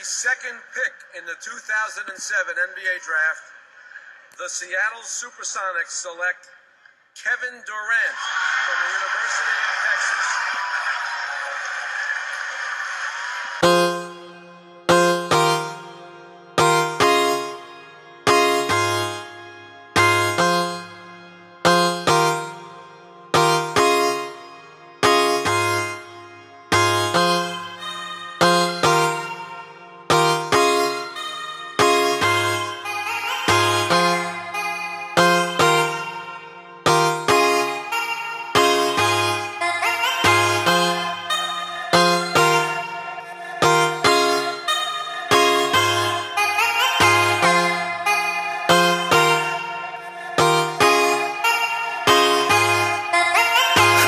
the second pick in the 2007 NBA Draft, the Seattle Supersonics select Kevin Durant from the University of Texas.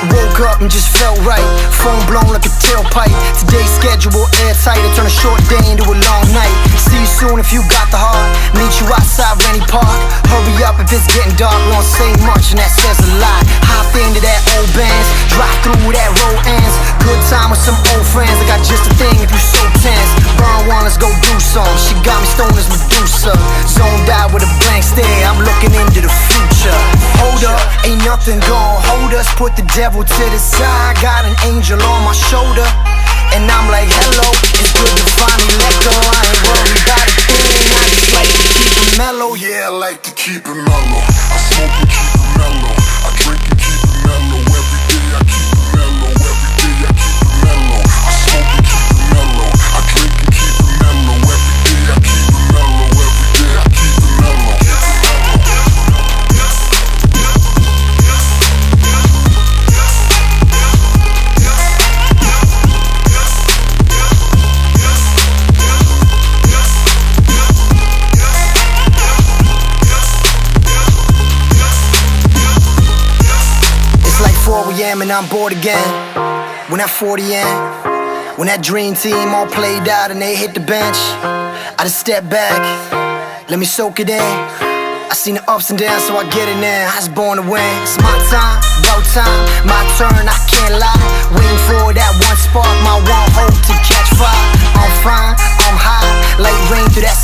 Woke up and just felt right, phone blown like a tailpipe. Today's schedule airtight, I turn a short day into a long night. See you soon if you got the heart, meet you outside Rennie Park. Hurry up if it's getting dark, we don't say much and that says a lot. Hop into that old Benz, drive through that road ends. Good time with some old friends, I got just a thing if you so tense. Burn one, let's go do some, she got me stoned as Medusa. Zoned out with a blank stare, I'm looking into the future. Hold up, ain't nothing gon' hold us, put the devil to the side, got an angel on my shoulder. And I'm like, hello, it's good to finally let go. I ain't worried about a thing, I just like to keep it mellow. Yeah, I like to keep it mellow. I smoke and keep it mellow. I drink and keep it mellow. Every day I keep it mellow. Every day I keep it mellow. I smoke and keep it mellow. I drink and keep it mellow. Every day I keep it mellow. Every day I keep it mellow. And I'm bored again. When that 40 in, when that dream team all played out and they hit the bench, I just step back, let me soak it in. I seen the ups and downs, so I get it in. I was born to win. It's my time, about time, my turn, I can't lie. Waiting for that one spark, my one hope to catch fire. I'm fine, I'm high, like rain through that